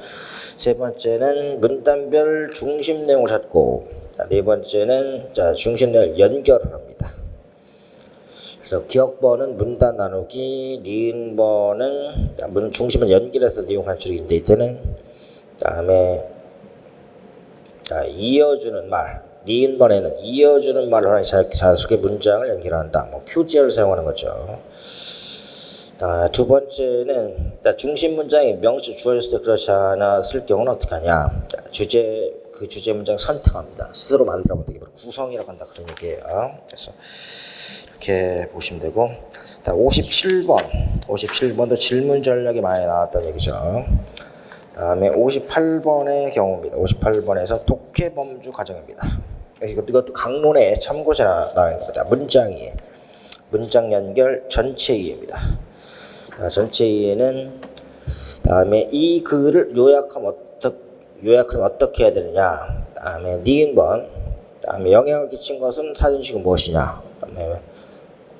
Speaker 1: 세 번째는 문단별 중심 내용을 찾고, 네 번째는 중심 내용을 연결을 합니다. 그래서 기억번은 문단 나누기, 니은번은 중심을 연결해서 내용 간추리기인데, 이때는 다음에 이어주는 말, 니은번에는 이어주는 말을 하는 자연스럽게 문장을 연결한다. 표지어를 사용하는 거죠. 두 번째는 중심 문장이 명시 주어졌을 때 그렇지 않아 쓸 경우는 어떻게 하냐. 그 주제 문장 선택합니다. 스스로 만들어보는 게 바로 구성이라고 한다. 그런 얘기예요. 그래서 이렇게 보시면 되고, 57번도 질문 전략이 많이 나왔다는 얘기죠. 다음에 58번의 경우입니다. 58번에서 독해범주 과정입니다. 이것도 강론에 참고자 나와 있는 겁니다. 문장 연결 전체 이해입니다. 전체 이해는 다음에 이 글을 요약하면 어떻게 해야 되느냐. 다음에 니은번, 다음에 영향을 끼친 것은 사전식은 무엇이냐. 다음에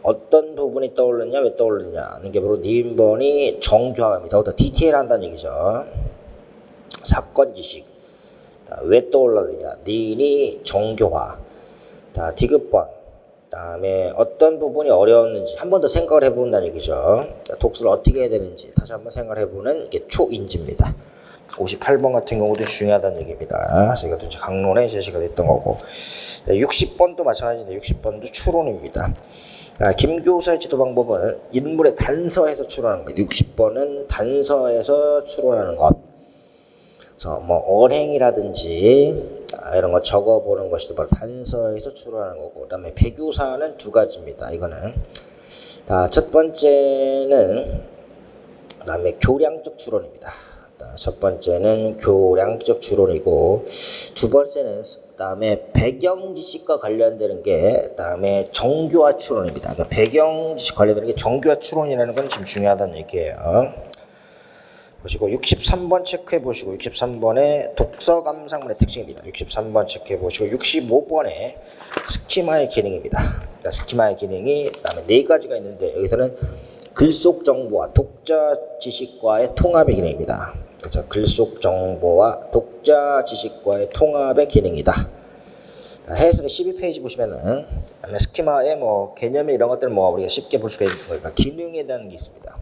Speaker 1: 어떤 부분이 떠오르느냐, 왜 떠오르느냐 하는 게 바로 니은번이 정교화입니다. 더 디테일한다는 얘기죠. 사건 지식, 왜 떠올르느냐, 니은이 정교화, 디귿번, 다음에 어떤 부분이 어려웠는지 한 번 더 생각을 해본다는 얘기죠. 독서를 어떻게 해야 되는지 다시 한번 생각을 해보는 게 초인지입니다. 58번 같은 경우도 중요하다는 얘기입니다. 그래서 이것도 이제 강론에 제시가 됐던 거고, 60번도 마찬가지인데 60번도 추론입니다. 김 교사의 지도 방법은 인물의 단서에서 추론하는 겁니다. 60번은 단서에서 추론하는 것. 그래서 언행이라든지 이런 거 적어보는 것이 바로 단서에서 추론하는 거고, 그다음에 배교사는 두 가지입니다. 이거는 첫 번째는 그다음에 교량적 추론입니다. 첫 번째는 교량적 추론이고, 두 번째는 그다음에 배경 지식과 관련되는 게 그다음에 정교화 추론입니다. 그러니까 배경 지식 관련되는 게 정교화 추론이라는 건 지금 중요하다는 얘기예요. 보시고 63번 체크해 보시고, 63번에 독서 감상문의 특징입니다. 63번 체크해 보시고, 65번에 스키마의 기능입니다. 그러니까 스키마의 기능이 그다음에 네 가지가 있는데, 여기서는 글속 정보와 독자 지식과의 통합의 기능입니다. 그래서 글속 정보와 독자 지식과의 통합의 기능이다. 해설의 12페이지 보시면은 스키마의 개념이 이런 것들은 우리가 쉽게 볼 수가 있는 거니까 기능에 대한 게 있습니다.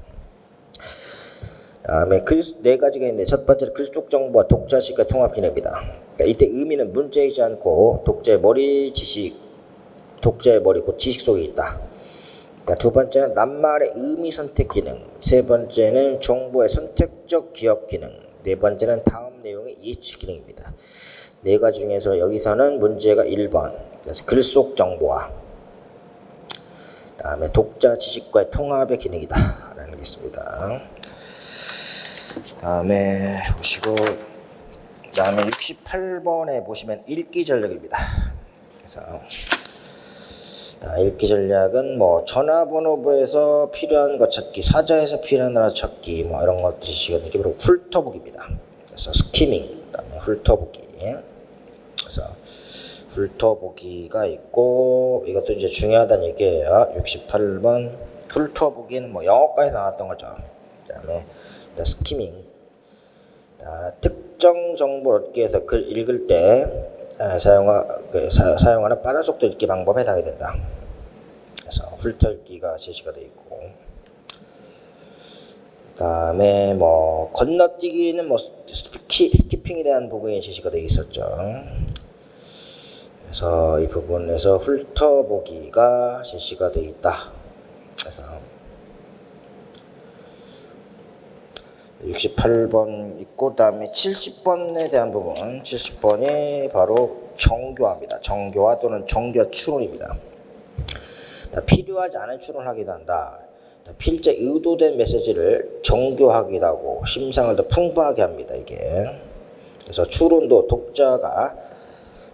Speaker 1: 다음에 네 가지가 있는데, 첫 번째는 글속 정보와 독자 지식과의 통합 기능입니다. 그러니까 이때 의미는 문제이지 않고 독자의 머리 곧 지식 속에 있다. 두 번째는 낱말의 의미 선택 기능, 세 번째는 정보의 선택적 기억 기능, 네 번째는 다음 내용의 예측 기능입니다. 네 가지 중에서 여기서는 문제가 1번, 그래서 글속 정보와 다음에 독자 지식과의 통합의 기능이다 라는 게 있습니다. 다음에 보시고, 다음에 68번에 보시면 읽기 전략입니다. 그래서 읽기 전략은 전화번호부에서 필요한 것 찾기, 사자에서 필요한 거 찾기, 이런 것들이 시간이 바로 훑어보기입니다. 그래서 스키밍, 그다음에 훑어보기. 그래서 훑어보기가 있고, 이것도 이제 중요하다는 얘기예요. 68번 훑어보기는 영어과에 나왔던 거죠. 그다음에 스키밍, 특정 정보를 얻기 위해서 글 읽을 때 사용하는 빠른 속도 읽기 방법에 해당이 된다. 그래서 훑어읽기가 제시가 되어 있고, 그다음에 건너뛰기는 스키핑에 대한 부분이 제시가 되어 있었죠. 그래서 이 부분에서 훑어보기가 제시가 되어 있다. 그래서 68번 있고, 그다음에 70번에 대한 부분, 70번이 바로 정교화입니다. 정교화 또는 정교화 추론입니다. 필요하지 않은 추론을 하기도 한다. 필제 의도된 메시지를 정교하기도 하고 심상을 더 풍부하게 합니다. 이게. 그래서 추론도 독자가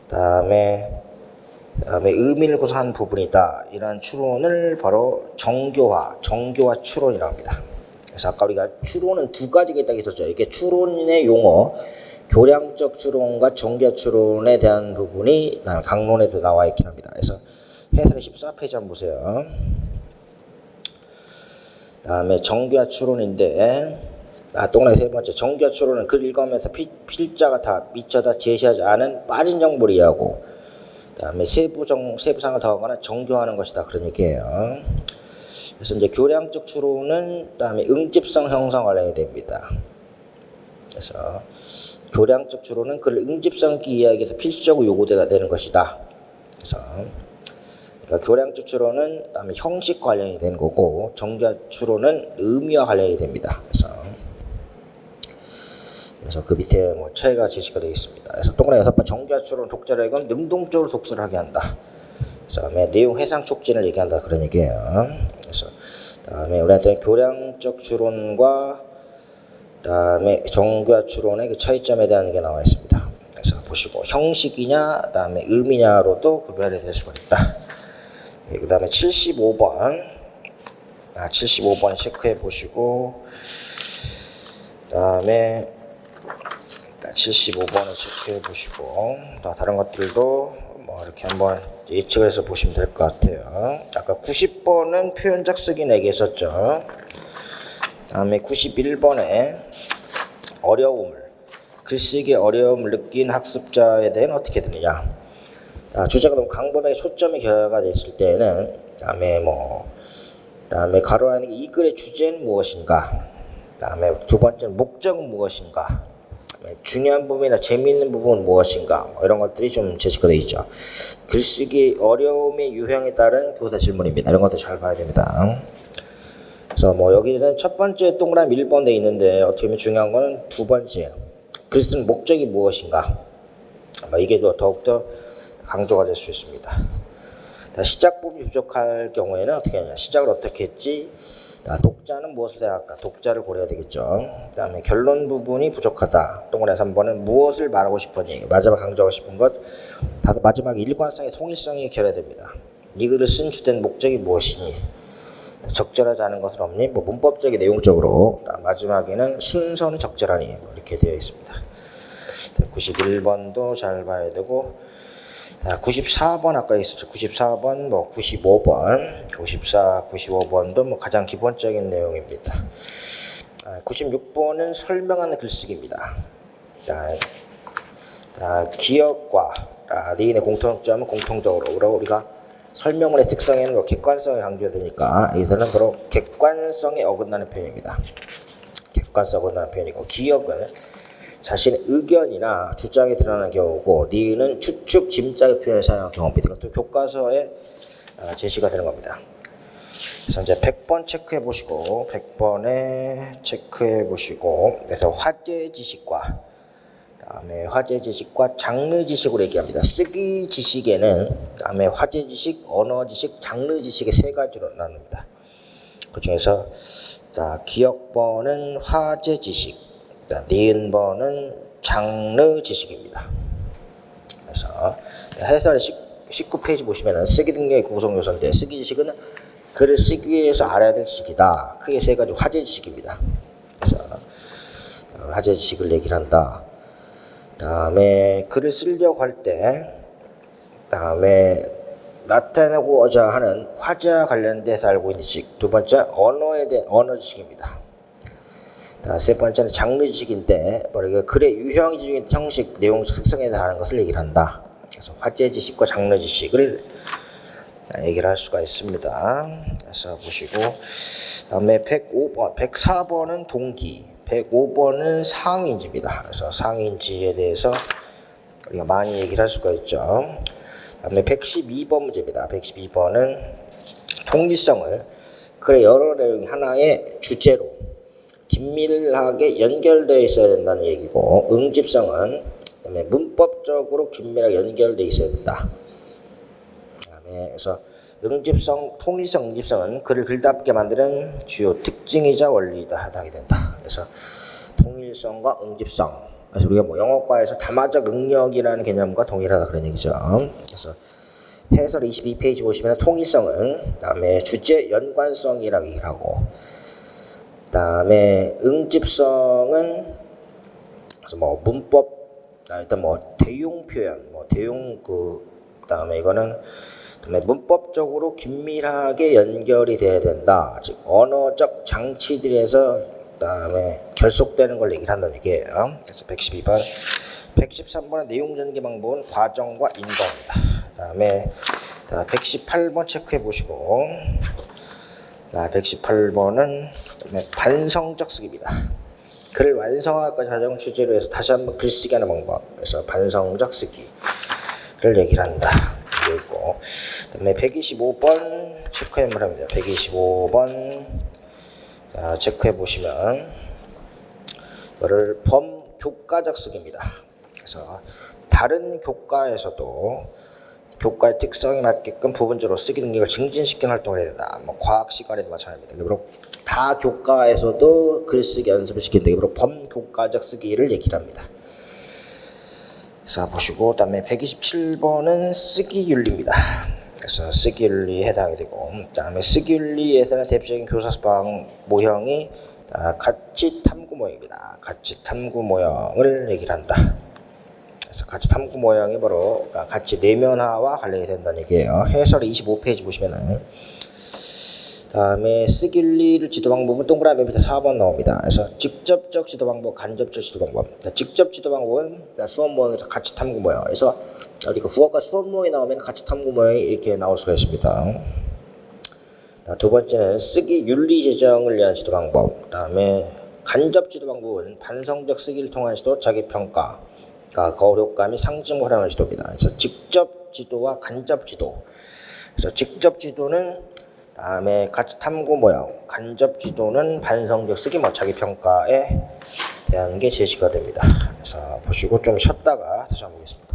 Speaker 1: 다음에 의미를 구성한 부분이다. 이런 추론을 바로 정교화 추론이라고 합니다. 그래서 아까 우리가 추론은 두 가지가 있다고 했었죠. 이게 추론의 용어, 교량적 추론과 정교화 추론에 대한 부분이 강론에도 나와 있긴 합니다. 그래서 해설의 14페이지 한번 보세요. 다음에 정교화 추론인데, 동그라미 세 번째, 정교화 추론은 글 읽으면서 필자가 다 미처 다 제시하지 않은 빠진 정보를 이해하고, 다음에 세부상을 더하거나 정교화하는 것이다. 그런 얘기예요. 그래서 이제 교량적 추론은 다음에 응집성 형성 관련이 됩니다. 그래서 교량적 추론은 그를 응집성 있게 이해하기 위해서 필수적으로 요구되가 되는 것이다. 그래서 그러니까 교량적 추론은 다음에 형식 관련이 되는 거고, 정교화 추론은 의미와 관련이 됩니다. 그래서 그 밑에 뭐 차이가 제시가 되어 있습니다. 그래서 동그라미 6번, 정교화 추론 독자력은 능동적으로 독서를 하게 한다. 그다음에 내용 해상 촉진을 얘기한다. 그런 얘기예요. 그래서 다음에 우리한테는 교량적 추론과 다음에 정교화 추론의 그 차이점에 대한 게 나와 있습니다. 그래서 보시고 형식이냐, 다음에 의미냐로도 구별이 될 수가 있다. 그 다음에 75번 75번 체크해 보시고, 그 다음에 75번을 체크해 보시고, 다른 것들도 뭐 이렇게 한번 예측을 해서 보시면 될 것 같아요. 아까 90번은 표현적 쓰기 내기 했었죠. 다음에 91번에 글쓰기 어려움을 느낀 학습자에 대해 어떻게 되느냐. 주제가 너무 강범하게 초점이 결여가 됐을 때는 다음에 가로 안에 이 글의 주제는 무엇인가, 다음에 두 번째는 목적은 무엇인가, 중요한 부분이나 재미있는 부분은 무엇인가, 이런 것들이 좀 제시가 되어 있죠. 글쓰기 어려움의 유형에 따른 교사 질문입니다. 이런 것도 잘 봐야 됩니다. 그래서 뭐 여기는 첫 번째 동그라미 1번 돼 있는데, 어떻게 보면 중요한 거는 두 번째, 글 쓰는 목적이 무엇인가, 이게 더욱더 강조가 될 수 있습니다. 시작 부분이 부족할 경우에는 어떻게 하냐, 시작을 어떻게 했지, 독자는 무엇을 생각할까, 독자를 고려해야 되겠죠. 그 다음에 결론 부분이 부족하다. 동그라미 3번은 무엇을 말하고 싶었니, 마지막 강조하고 싶은 것, 마지막에 일관성의 통일성이 결여됩니다. 이 글을 쓴 주된 목적이 무엇이니, 적절하지 않은 것은 없니, 문법적인 내용적으로, 마지막에는 순서는 적절하니, 이렇게 되어 있습니다. 91번도 잘 봐야 되고, 94번 아까 있었죠. 94번, 95번, 95번도 가장 기본적인 내용입니다. 96번은 설명하는 글쓰기입니다. 기억과 니인의 공통점은 공통적으로, 우리가 설명문의 특성에는 객관성이 강조해야 되니까 여기서는 바로 객관성에 어긋나는 표현입니다. 객관성 어긋나는 표현이고, 기억은 자신의 의견이나 주장이 드러나는 경우고, 니은 추측, 짐작의 표현을 사용한 경우입니다. 이것도 교과서에 제시가 되는 겁니다. 그래서 이제 100번 체크해 보시고, 100번에 체크해 보시고, 그래서 화제 지식과, 다음에 화제 지식과 장르 지식으로 얘기합니다. 쓰기 지식에는 다음에 화제 지식, 언어 지식, 장르 지식의 세 가지로 나눕니다. 그 중에서 기억번은 화제 지식, 니은번은 장르 지식입니다. 그래서 해설의 19페이지 보시면은 쓰기 능력의 구성 요소인데, 쓰기 지식은 글을 쓰기 위해서 알아야 될 지식이다. 크게 세 가지 화제 지식입니다. 그래서 화제 지식을 얘기를 한다. 다음에 글을 쓰려고 할 때, 다음에 나타내고자 하는 화제와 관련돼서 알고 있는 지식. 두 번째, 언어에 대한 언어 지식입니다. 세 번째는 장르 지식인데, 글의 유형적인 형식, 내용, 특성에 대한 것을 얘기를 한다. 그래서 화제 지식과 장르 지식을 얘기를 할 수가 있습니다. 그래서 보시고, 다음에 105번, 104번은 동기, 105번은 상인지입니다. 그래서 상인지에 대해서 우리가 많이 얘기를 할 수가 있죠. 다음에 112번 문제입니다. 112번은 통일성을 그래 여러 내용이 하나의 주제로 긴밀하게 연결되어 있어야 된다는 얘기고, 응집성은 그다음에 문법적으로 긴밀하게 연결되어 있어야 된다. 그다음에 그래서 응집성, 통일성, 응집성은 글을 글답게 만드는 주요 특징이자 원리이다 하게 된다. 그래서 통일성과 응집성. 그래서 우리가 뭐 영어과에서 담화적 능력이라는 개념과 동일하다 그런 얘기죠. 그래서 해설 22페이지 보시면 통일성은 그다음에 주제 연관성이라고 얘기를 하고, 그다음에 응집성은 그래서 뭐 문법, 일단 뭐 대용 표현, 뭐 대용 그다음에 이거는 그다음에 문법적으로 긴밀하게 연결이 돼야 된다. 즉 언어적 장치들에서 그다음에 결속되는 걸 얘기를 한다는 얘기예요. 그래서 112번, 113번의 내용 전개 방법은 과정과 인도입니다. 그다음에 118번 체크해 보시고, 118번은 반성적 쓰기입니다. 글을 완성화까지 과정을 주제로 해서 다시 한번 글쓰기 하는 방법. 그래서 반성적 쓰기를 얘기를 한다. 있고, 그다음에 125번 체크해 합니다. 125번 자, 체크해 보시면 이거를 범교과적 쓰기입니다. 그래서 다른 교과에서도 교과의 특성에 맞게끔 부분적으로 쓰기 능력을 증진시키는 활동을 해야 된다. 뭐 과학 시간에도 마찬가지입니다. 그리고 다 교과에서도 글쓰기 연습을 시킨다. 그리고 범교과적 쓰기를 얘기를 합니다. 자 보시고, 그다음에 127번은 쓰기윤리입니다. 그래서 쓰기윤리에 해당이 되고, 그다음에 쓰기윤리에서는 대표적인 교사 수방 모형이 가치 탐구 모형입니다. 가치 탐구 모형을 얘기를 한다. 그래서 가치 탐구 모형이 바로 가치 내면화와 관련이 된다는 얘기예요. 해설 25페이지 보시면은, 다음에 쓰기윤리를 지도 방법은 동그라미 밑에 4번 나옵니다. 그래서 직접적 지도 방법, 간접적 지도 방법. 직접 지도 방법은 수업 모형에서 가치 탐구 모형. 그래서 우리가 국어과 수업 모형이 나오면 가치 탐구 모형이 이렇게 나올 수가 있습니다. 두 번째는 쓰기 윤리 제정을 위한 지도 방법. 그다음에 간접 지도 방법은 반성적 쓰기를 통한 지도, 자기 평가, 거울효과 및 상징 활용의 지도입니다. 그래서 직접 지도와 간접 지도. 그래서 직접 지도는 다음에 가치 탐구 모형, 간접 지도는 반성적 쓰기, 뭐 자기 평가에 대한 게 제시가 됩니다. 그래서 보시고 좀 쉬었다가 다시 한번 보겠습니다.